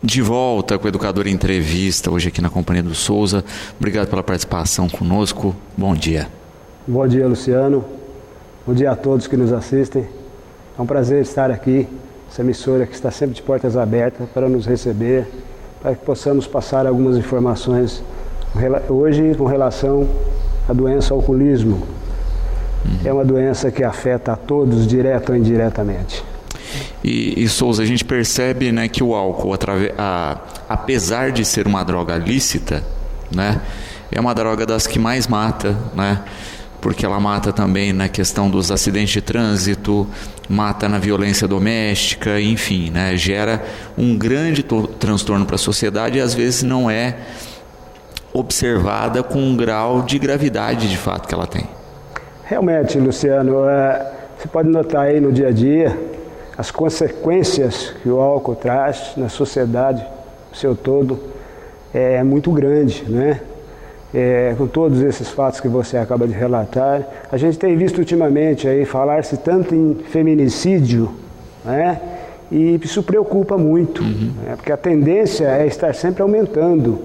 De volta com o Educador em Entrevista, hoje aqui na Companhia do Souza. Obrigado pela participação conosco. Bom dia. Bom dia, Luciano. Bom dia a todos que nos assistem. É um prazer estar aqui, essa emissora que está sempre de portas abertas para nos receber, para que possamos passar algumas informações hoje com relação à doença alcoolismo. É uma doença que afeta a todos, direto ou indiretamente. E Souza, a gente percebe, né, que o álcool, apesar de ser uma droga lícita, né, é uma droga das que mais mata, né, porque ela mata também na questão dos acidentes de trânsito, mata na violência doméstica, enfim, né, gera um grande transtorno para a sociedade e às vezes não é observada com um grau de gravidade de fato que ela tem. Realmente, Luciano, você pode notar aí no dia a dia as consequências que o álcool traz na sociedade, no seu todo, é muito grande, né? Com todos esses fatos que você acaba de relatar, a gente tem visto ultimamente aí falar-se tanto em feminicídio, né? E isso preocupa muito, né? Porque a tendência é estar sempre aumentando.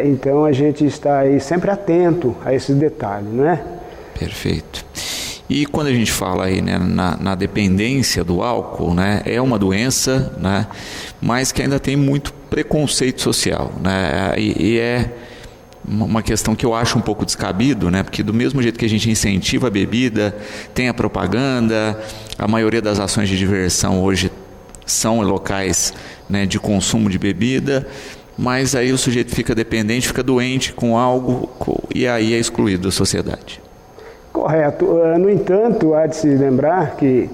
Então a gente está aí sempre atento a esse detalhe, né? Perfeito. E quando a gente fala aí, né, na dependência do álcool, né, é uma doença, né, mas que ainda tem muito preconceito social, né, e é uma questão que eu acho um pouco descabido, né, porque do mesmo jeito que a gente incentiva a bebida, tem a propaganda, a maioria das ações de diversão hoje são em locais, né, de consumo de bebida, mas aí o sujeito fica dependente, fica doente com algo e aí é excluído da sociedade. Correto. No entanto, há de se lembrar que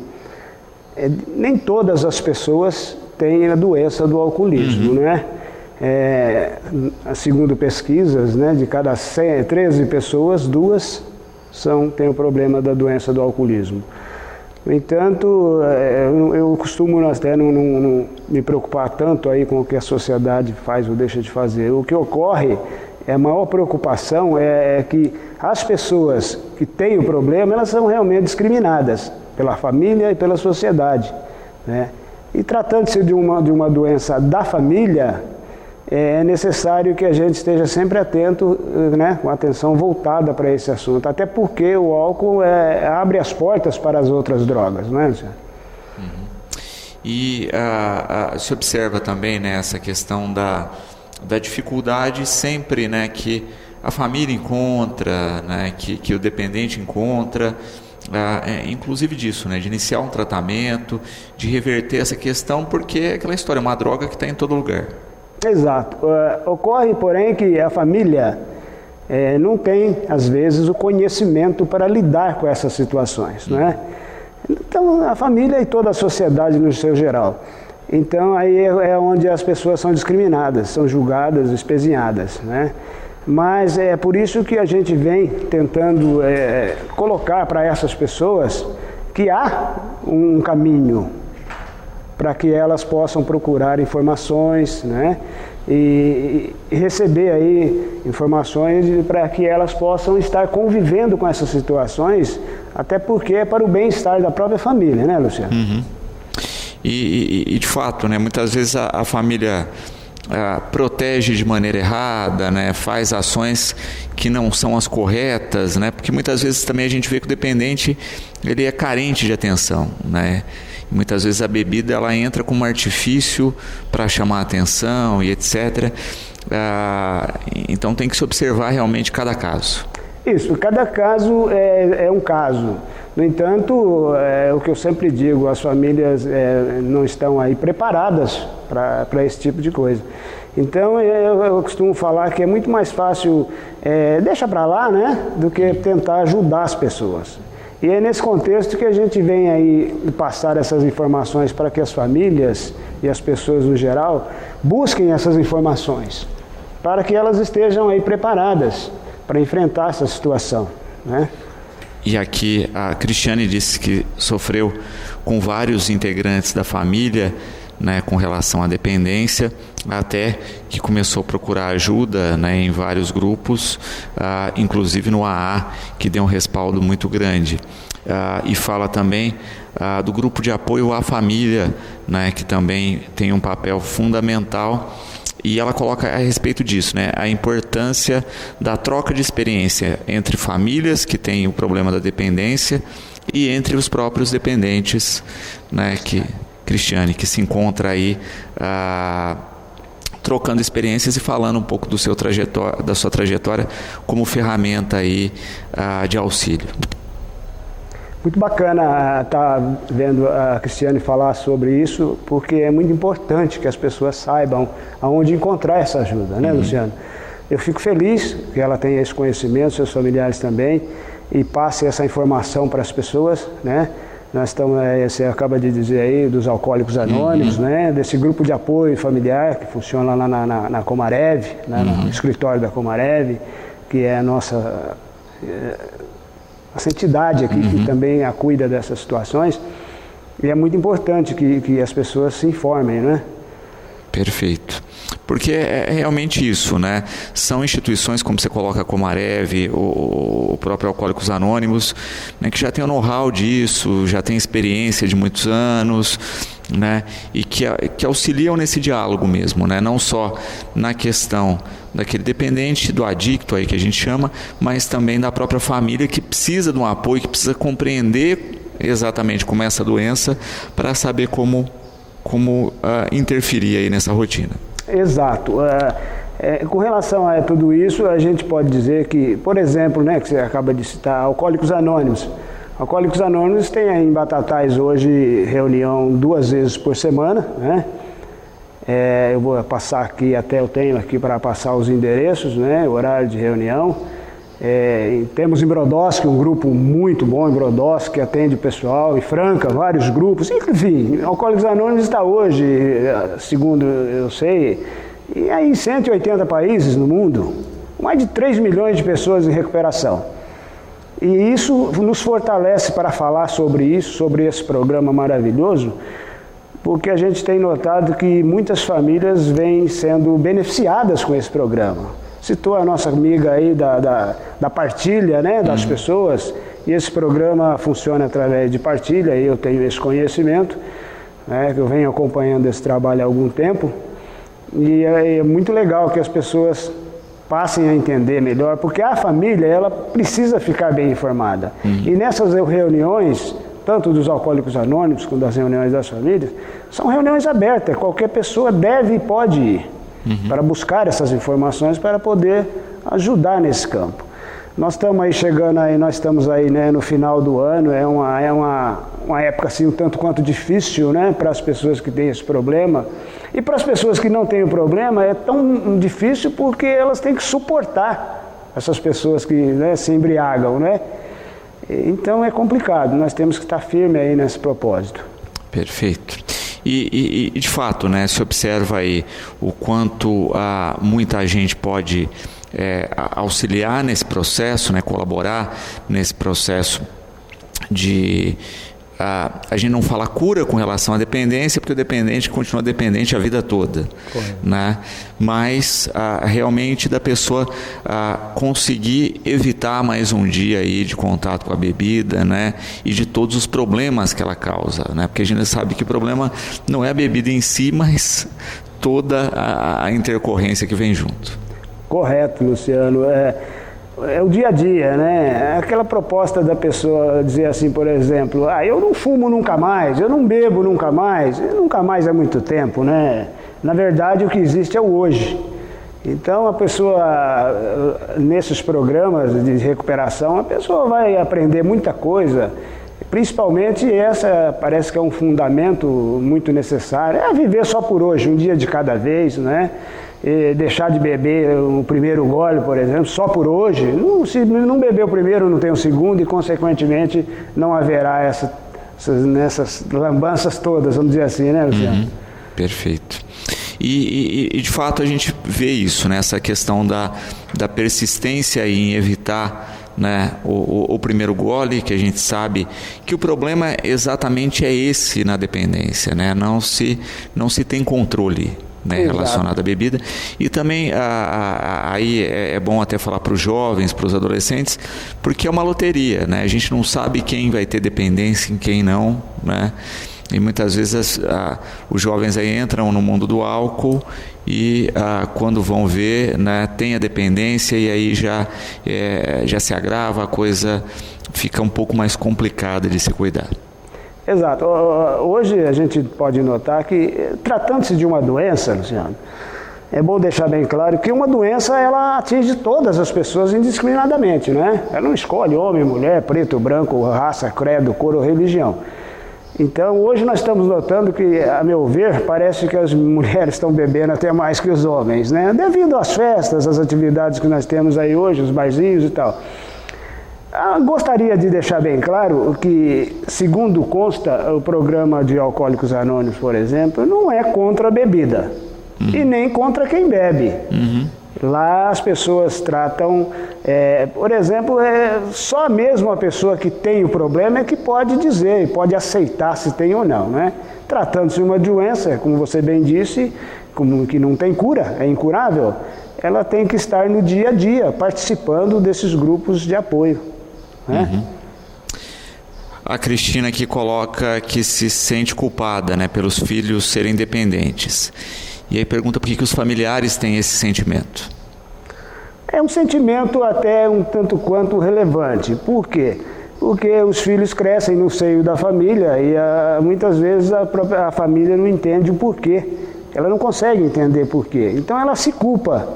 nem todas as pessoas têm a doença do alcoolismo, né? Segundo pesquisas, né, de cada 13 pessoas, 2 têm o problema da doença do alcoolismo. No entanto, eu costumo até não me preocupar tanto aí com o que a sociedade faz ou deixa de fazer. O que ocorre, a maior preocupação é que as pessoas que têm o problema, elas são realmente discriminadas pela família e pela sociedade, né? E tratando-se de uma doença da família, é necessário que a gente esteja sempre atento, né, com atenção voltada para esse assunto, até porque o álcool abre as portas para as outras drogas, não é, Luciano? E se observa também, né, essa questão da dificuldade sempre, né, que a família encontra, né, que o dependente encontra, inclusive disso, né, de iniciar um tratamento, de reverter essa questão, porque é aquela história, uma droga que está em todo lugar. Exato. Ocorre, porém, que a família não tem, às vezes, o conhecimento para lidar com essas situações, né? Então, a família e toda a sociedade no seu geral. Então, aí é onde as pessoas são discriminadas, são julgadas, espezinhadas, né? Mas é por isso que a gente vem tentando colocar para essas pessoas que há um caminho para que elas possam procurar informações, né? E receber aí informações para que elas possam estar convivendo com essas situações, até porque é para o bem-estar da própria família, né, Luciano? E de fato, né, muitas vezes a família protege de maneira errada, né, faz ações que não são as corretas, né, porque muitas vezes também a gente vê que o dependente ele é carente de atenção, né, e muitas vezes a bebida ela entra como artifício para chamar a atenção e etc. Então tem que se observar realmente cada caso. Isso, cada caso é um caso. No entanto, o que eu sempre digo, as famílias não estão aí preparadas para esse tipo de coisa. Então, eu costumo falar que é muito mais fácil deixar para lá, né, do que tentar ajudar as pessoas. E é nesse contexto que a gente vem aí passar essas informações para que as famílias e as pessoas no geral busquem essas informações, para que elas estejam aí preparadas para enfrentar essa situação, né? E aqui a Cristiane disse que sofreu com vários integrantes da família, né, com relação à dependência, até que começou a procurar ajuda, né, em vários grupos, inclusive no AA, que deu um respaldo muito grande. E fala também do grupo de apoio à família, né, que também tem um papel fundamental. E ela coloca a respeito disso, né, a importância da troca de experiência entre famílias que têm o problema da dependência e entre os próprios dependentes, né, Cristiane, que se encontra aí trocando experiências e falando um pouco da sua trajetória como ferramenta aí de auxílio. Muito bacana estar vendo a Cristiane falar sobre isso, porque é muito importante que as pessoas saibam aonde encontrar essa ajuda, né, Luciano? Eu fico feliz que ela tenha esse conhecimento, seus familiares também, e passe essa informação para as pessoas, né? Nós estamos, você acaba de dizer aí, dos Alcoólicos Anônimos, né? Desse grupo de apoio familiar que funciona lá na Comarev, né? No escritório da Comarev, que é a nossa... essa entidade aqui que também cuida dessas situações, e é muito importante que as pessoas se informem, né? Perfeito. Porque é realmente isso, né? São instituições, como você coloca a Comarev, o próprio Alcoólicos Anônimos, né, que já tem o know-how disso, já tem experiência de muitos anos, né? E que auxiliam nesse diálogo mesmo, né? Não só na questão daquele dependente, do adicto aí que a gente chama, mas também da própria família que precisa de um apoio, que precisa compreender exatamente como é essa doença para saber como interferir aí nessa rotina. Exato. Com relação a tudo isso, a gente pode dizer que, por exemplo, né, que você acaba de citar, Alcoólicos Anônimos. Alcoólicos Anônimos tem aí em Batatais hoje reunião 2 vezes por semana, né? Eu vou passar aqui, eu tenho aqui para passar os endereços, né, o horário de reunião. Temos em Brodowski um grupo muito bom em Brodowski, que atende o pessoal, em Franca, vários grupos, enfim, Alcoólicos Anônimos está hoje, segundo eu sei, e aí em 180 países no mundo, mais de 3 milhões de pessoas em recuperação. E isso nos fortalece para falar sobre isso, sobre esse programa maravilhoso, porque a gente tem notado que muitas famílias vêm sendo beneficiadas com esse programa. Citou a nossa amiga aí da partilha, né, das pessoas, e esse programa funciona através de partilha, e eu tenho esse conhecimento, né, que eu venho acompanhando esse trabalho há algum tempo, e é muito legal que as pessoas passem a entender melhor, porque a família, ela precisa ficar bem informada. E nessas reuniões, tanto dos Alcoólicos Anônimos como das reuniões das famílias, são reuniões abertas, qualquer pessoa deve e pode ir. Para buscar essas informações para poder ajudar nesse campo. Nós estamos aí chegando aí, né, no final do ano, é uma época assim um tanto quanto difícil, né, para as pessoas que têm esse problema, e para as pessoas que não têm o problema é tão difícil porque elas têm que suportar essas pessoas que, né, se embriagam, né? Então é complicado, nós temos que estar firme aí nesse propósito. Perfeito. E de fato, né, se observa aí o quanto muita gente pode auxiliar nesse processo, né, colaborar nesse processo de... a gente não fala cura com relação à dependência, porque o dependente continua dependente a vida toda, né? Mas realmente da pessoa conseguir evitar mais um dia aí de contato com a bebida, né? E de todos os problemas que ela causa, né? Porque a gente sabe que o problema não é a bebida em si, mas toda a intercorrência que vem junto. Correto, Luciano. É o dia a dia, né? Aquela proposta da pessoa dizer assim, por exemplo, eu não fumo nunca mais, eu não bebo nunca mais é muito tempo, né? Na verdade, o que existe é o hoje. Então, a pessoa, nesses programas de recuperação, a pessoa vai aprender muita coisa, principalmente essa parece que é um fundamento muito necessário, viver só por hoje, um dia de cada vez, né? E deixar de beber o primeiro gole, por exemplo, só por hoje. Se não beber o primeiro, não tem o segundo e, consequentemente, não haverá essas lambanças todas, vamos dizer assim, né, Luciano? Perfeito. E de fato a gente vê isso, né? Essa questão da persistência em evitar né, o primeiro gole, que a gente sabe que o problema exatamente é esse na dependência, né? Não se tem controle, né, relacionado à bebida. E também aí é bom até falar para os jovens, para os adolescentes, porque é uma loteria, né? A gente não sabe quem vai ter dependência e quem não, né? E muitas vezes os jovens aí entram no mundo do álcool e quando vão ver, né, tem a dependência e aí já se agrava, a coisa fica um pouco mais complicada de se cuidar. Exato. Hoje a gente pode notar que, tratando-se de uma doença, Luciano, é bom deixar bem claro que uma doença ela atinge todas as pessoas indiscriminadamente, né? Ela não escolhe homem, mulher, preto, branco, raça, credo, cor ou religião. Então, hoje nós estamos notando que, a meu ver, parece que as mulheres estão bebendo até mais que os homens, né? Devido às festas, às atividades que nós temos aí hoje, os barzinhos e tal. Gostaria de deixar bem claro que, segundo consta, o programa de Alcoólicos Anônimos, por exemplo, não é contra a bebida e nem contra quem bebe. Lá as pessoas tratam, por exemplo, só mesmo a pessoa que tem o problema é que pode dizer, pode aceitar se tem ou não, né? Tratando-se de uma doença, como você bem disse, como que não tem cura, é incurável, ela tem que estar no dia a dia, participando desses grupos de apoio, né? A Cristina aqui coloca que se sente culpada, né, pelos filhos serem dependentes. E aí pergunta por que os familiares têm esse sentimento. É um sentimento até um tanto quanto relevante. Por quê? Porque os filhos crescem no seio da família e muitas vezes a família não entende o porquê. Ela não consegue entender porquê. Então ela se culpa.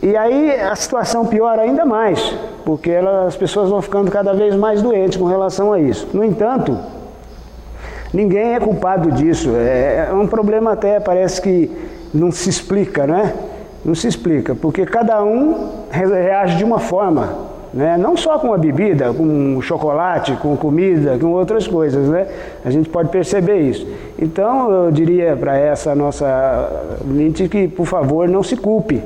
E aí a situação piora ainda mais, porque as pessoas vão ficando cada vez mais doentes com relação a isso. No entanto, ninguém é culpado disso. É um problema até, parece que não se explica, né? Não se explica, porque cada um reage de uma forma, né? Não só com a bebida, com chocolate, com comida, com outras coisas, né? A gente pode perceber isso. Então, eu diria para essa nossa ouvinte que, por favor, não se culpe,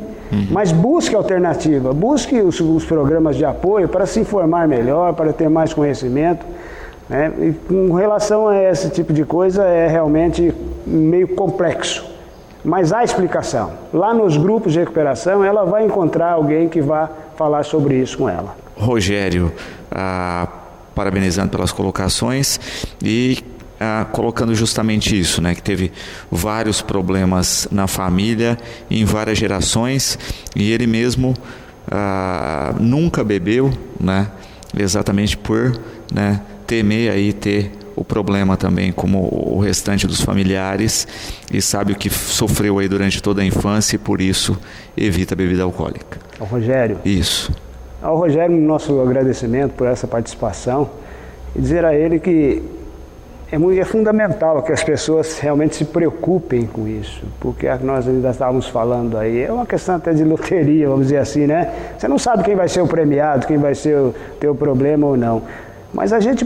mas busque alternativa, busque os programas de apoio para se informar melhor, para ter mais conhecimento, né? E com relação a esse tipo de coisa, é realmente meio complexo. Mas há explicação. Lá nos grupos de recuperação, ela vai encontrar alguém que vá falar sobre isso com ela. Rogério, parabenizando pelas colocações e colocando justamente isso, né, que teve vários problemas na família, em várias gerações, e ele mesmo nunca bebeu, né, exatamente por, né, temer aí ter o problema também como o restante dos familiares e sabe o que sofreu aí durante toda a infância e por isso evita a bebida alcoólica. Ao Rogério. Isso. Ao Rogério, nosso agradecimento por essa participação e dizer a ele que é fundamental que as pessoas realmente se preocupem com isso, porque nós ainda estávamos falando aí, é uma questão até de loteria, vamos dizer assim, né? Você não sabe quem vai ser o premiado, quem vai ser ter o problema ou não, mas a gente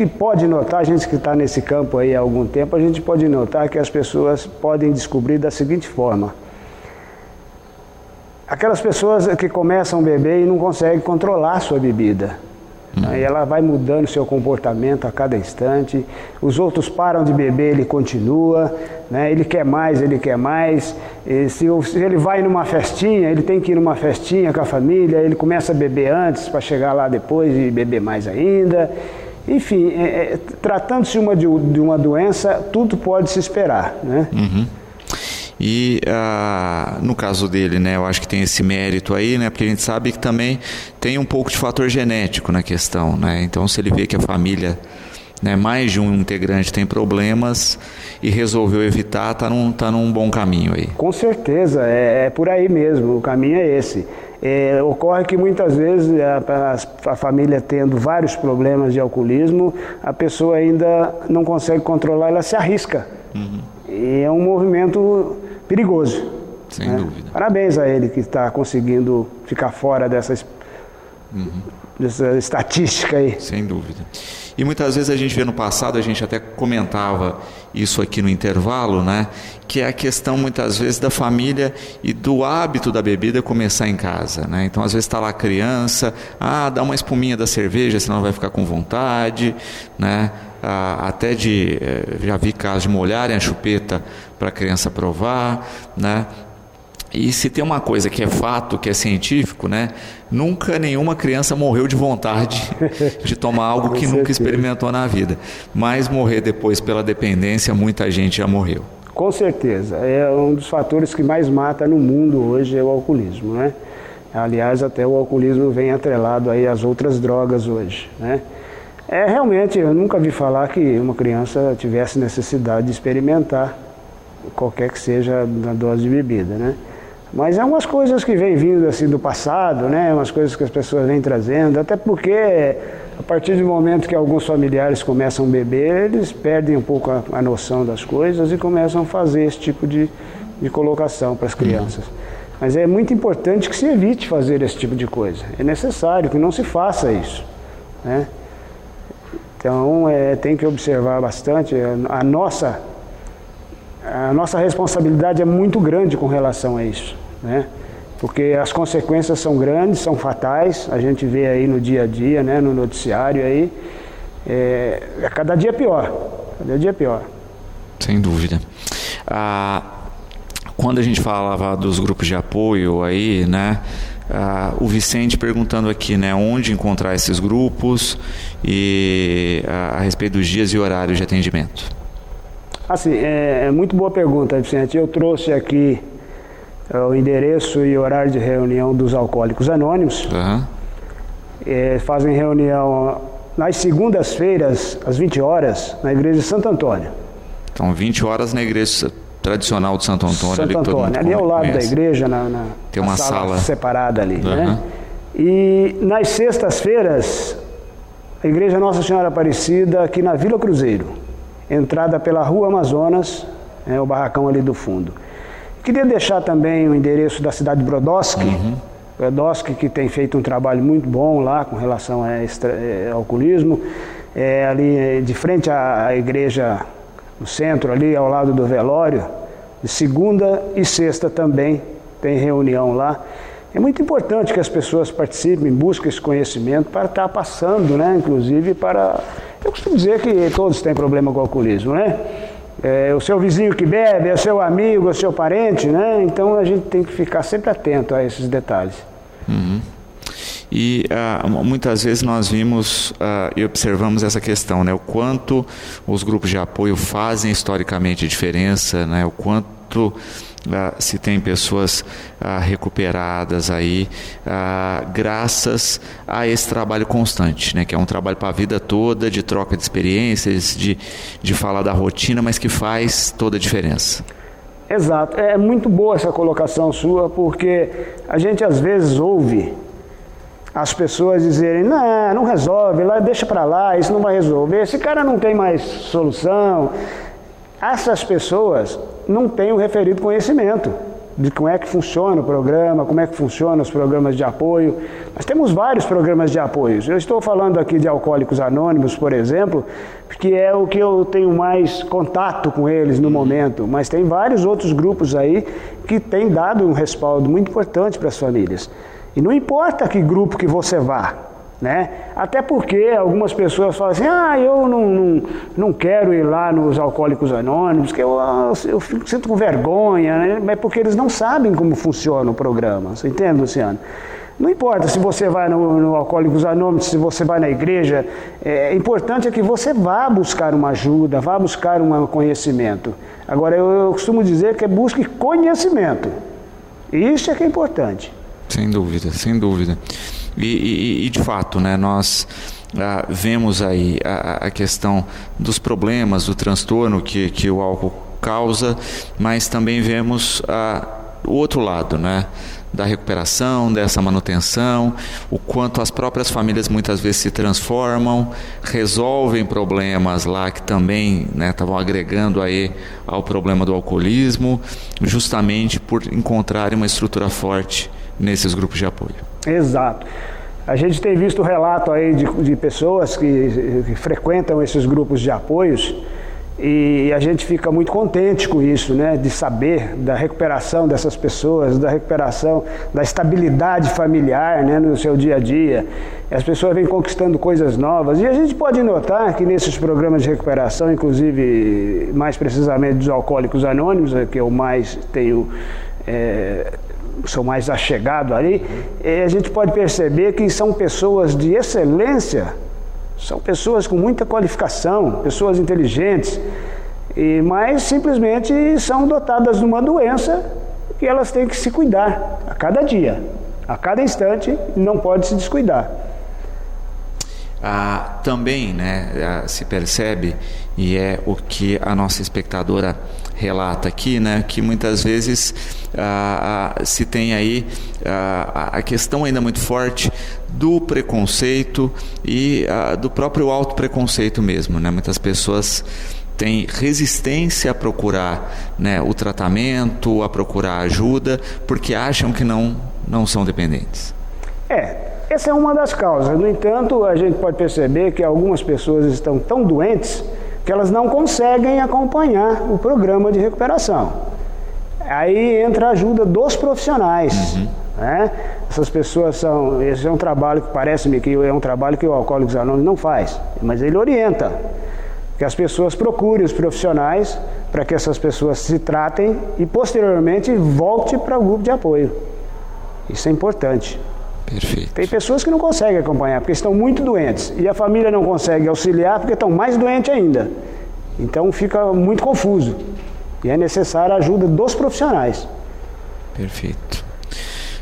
pode notar, a gente que está nesse campo aí há algum tempo, a gente pode notar que as pessoas podem descobrir da seguinte forma. Aquelas pessoas que começam a beber e não conseguem controlar a sua bebida. E ela vai mudando seu comportamento a cada instante. Os outros param de beber, ele continua, né? Ele quer mais, ele quer mais. E se ele vai numa festinha, ele tem que ir numa festinha com a família, ele começa a beber antes para chegar lá depois e beber mais ainda. Enfim, tratando-se de uma doença, tudo pode se esperar, né? E no caso dele, né, eu acho que tem esse mérito aí, né, porque a gente sabe que também tem um pouco de fator genético na questão, né? Então, se ele vê que a família, né, mais de um integrante tem problemas e resolveu evitar, tá num bom caminho aí. Com certeza, é por aí mesmo, o caminho é esse. Ocorre que muitas vezes a família tendo vários problemas de alcoolismo, a pessoa ainda não consegue controlar, ela se arrisca. E é um movimento perigoso. Sem dúvida. Parabéns a ele que está conseguindo ficar fora dessa estatística aí. Sem dúvida. E muitas vezes a gente vê no passado, a gente até comentava isso aqui no intervalo, né? Que é a questão muitas vezes da família e do hábito da bebida começar em casa, né? Então às vezes está lá a criança, dá uma espuminha da cerveja, senão vai ficar com vontade, né? Até já vi casos de molharem a chupeta para a criança provar, né? E se tem uma coisa que é fato, que é científico, né? Nunca nenhuma criança morreu de vontade de tomar algo que nunca experimentou na vida. Mas morrer depois pela dependência, muita gente já morreu. Com certeza. É um dos fatores que mais mata no mundo hoje é o alcoolismo, né? Aliás, até o alcoolismo vem atrelado aí às outras drogas hoje, né? Realmente, eu nunca vi falar que uma criança tivesse necessidade de experimentar qualquer que seja a dose de bebida, né? Mas é umas coisas que vêm vindo assim do passado, né? Umas coisas que as pessoas vêm trazendo, até porque a partir do momento que alguns familiares começam a beber, eles perdem um pouco a noção das coisas e começam a fazer esse tipo de colocação para as crianças. Mas é muito importante que se evite fazer esse tipo de coisa. É necessário que não se faça isso, né? Então tem que observar bastante. A nossa responsabilidade é muito grande com relação a isso, né? Porque as consequências são grandes, são fatais, a gente vê aí no dia a dia, né, no noticiário aí, cada dia pior, cada dia pior. Sem dúvida. Quando a gente falava dos grupos de apoio aí, né, o Vicente perguntando aqui, né, onde encontrar esses grupos e a respeito dos dias e horários de atendimento. Assim, é muito boa pergunta, Vicente. Eu trouxe aqui o endereço e horário de reunião dos Alcoólicos Anônimos. Fazem reunião nas segundas-feiras, às 20 horas, na igreja de Santo Antônio. Então, 20 horas na igreja tradicional de Santo Antônio. Santo Antônio, ali ao lado da igreja, tem uma sala separada ali, né? E nas sextas-feiras, a igreja Nossa Senhora Aparecida, aqui na Vila Cruzeiro. Entrada pela Rua Amazonas, o barracão ali do fundo. Queria deixar também o endereço da cidade de Brodowski, Brodowski que tem feito um trabalho muito bom lá com relação ao alcoolismo, ali de frente à igreja, no centro ali, ao lado do velório, de segunda e sexta também tem reunião lá. É muito importante que as pessoas participem, busquem esse conhecimento para estar passando, né, inclusive para... Eu costumo dizer que todos têm problema com o alcoolismo, né? O seu vizinho que bebe, é o seu amigo, é o seu parente, né? Então a gente tem que ficar sempre atento a esses detalhes. E muitas vezes nós vimos e observamos essa questão, né? O quanto os grupos de apoio fazem historicamente diferença, né? O quanto se tem pessoas recuperadas aí graças a esse trabalho constante, né? Que é um trabalho para a vida toda, de troca de experiências, de falar da rotina, mas que faz toda a diferença. Exato, é muito boa essa colocação sua, porque a gente às vezes ouve as pessoas dizerem, não resolve, deixa para lá, isso não vai resolver, esse cara não tem mais solução. Essas pessoas não têm o referido conhecimento de como é que funciona o programa, como é que funcionam os programas de apoio. Nós temos vários programas de apoio. Eu estou falando aqui de Alcoólicos Anônimos, por exemplo, porque é o que eu tenho mais contato com eles no momento, mas tem vários outros grupos aí que têm dado um respaldo muito importante para as famílias. E não importa que grupo que você vá, né? Até porque algumas pessoas falam assim, eu não quero ir lá nos Alcoólicos Anônimos, que eu sinto com vergonha, né? Mas porque eles não sabem como funciona o programa, você entende, Luciano? Não importa se você vai no Alcoólicos Anônimos, se você vai na igreja, importante é que você vá buscar uma ajuda, vá buscar um conhecimento. Agora, eu costumo dizer que busque conhecimento, isso é que é importante. Sem dúvida, sem dúvida. E de fato, né, nós vemos aí a questão dos problemas, do transtorno que o álcool causa, mas também vemos o outro lado, né, da recuperação, dessa manutenção, o quanto as próprias famílias muitas vezes se transformam, resolvem problemas lá que também, né, estavam agregando aí ao problema do alcoolismo, justamente por encontrarem uma estrutura forte nesses grupos de apoio. Exato. A gente tem visto relato aí de pessoas que frequentam esses grupos de apoios e a gente fica muito contente com isso, né? De saber da recuperação dessas pessoas, da recuperação da estabilidade familiar, né? No seu dia a dia. As pessoas vêm conquistando coisas novas e a gente pode notar que nesses programas de recuperação, inclusive mais precisamente dos Alcoólicos Anônimos, que eu mais tenho... sou mais achegado ali, a gente pode perceber que são pessoas de excelência, são pessoas com muita qualificação, pessoas inteligentes, mas simplesmente são dotadas de uma doença que elas têm que se cuidar a cada dia, a cada instante, não pode se descuidar. Também, né, se percebe, e é o que a nossa espectadora relata aqui, né, que muitas vezes se tem aí a questão ainda muito forte do preconceito e do próprio autopreconceito mesmo, né? Muitas pessoas têm resistência a procurar, né, o tratamento, a procurar ajuda, porque acham que não são dependentes. Essa é uma das causas. No entanto, a gente pode perceber que algumas pessoas estão tão doentes que elas não conseguem acompanhar o programa de recuperação. Aí entra a ajuda dos profissionais. Né? Essas pessoas esse é um trabalho que parece-me que é um trabalho que o Alcoólicos Anônimos não faz, mas ele orienta que as pessoas procurem os profissionais para que essas pessoas se tratem e posteriormente volte para o grupo de apoio. Isso é importante. Perfeito. Tem pessoas que não conseguem acompanhar porque estão muito doentes e a família não consegue auxiliar porque estão mais doentes ainda. Então fica muito confuso e é necessária a ajuda dos profissionais. Perfeito.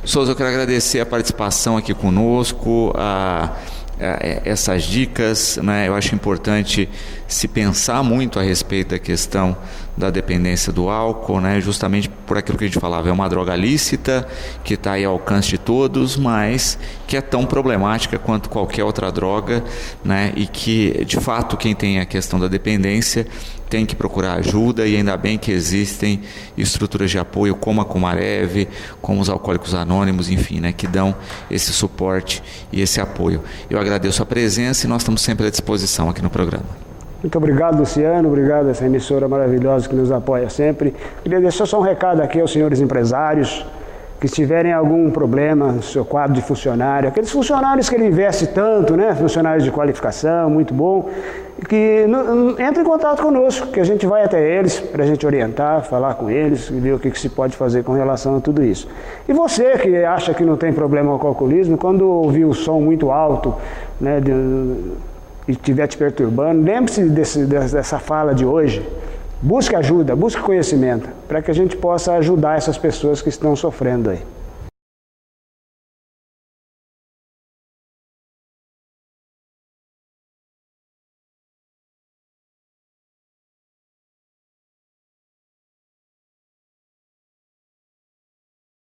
Souza, eu quero agradecer a participação aqui conosco, essas dicas, né? Eu acho importante se pensar muito a respeito da questão da dependência do álcool, né? Justamente por aquilo que a gente falava, é uma droga lícita que está aí ao alcance de todos, mas que é tão problemática quanto qualquer outra droga, né? E que, de fato, quem tem a questão da dependência tem que procurar ajuda, e ainda bem que existem estruturas de apoio como a Comarev, como os Alcoólicos Anônimos, enfim, né? Que dão esse suporte e esse apoio. Eu agradeço a presença e nós estamos sempre à disposição aqui no programa. Muito obrigado, Luciano, obrigado a essa emissora maravilhosa que nos apoia sempre. Queria deixar só um recado aqui aos senhores empresários que tiverem algum problema no seu quadro de funcionário, aqueles funcionários que ele investe tanto, né? Funcionários de qualificação, muito bom, que entre em contato conosco, que a gente vai até eles para a gente orientar, falar com eles e ver o que se pode fazer com relação a tudo isso. E você que acha que não tem problema com o alcoolismo, quando ouvir o som muito alto, né, e estiver te perturbando, lembre-se dessa fala de hoje. Busque ajuda, busque conhecimento, para que a gente possa ajudar essas pessoas que estão sofrendo aí.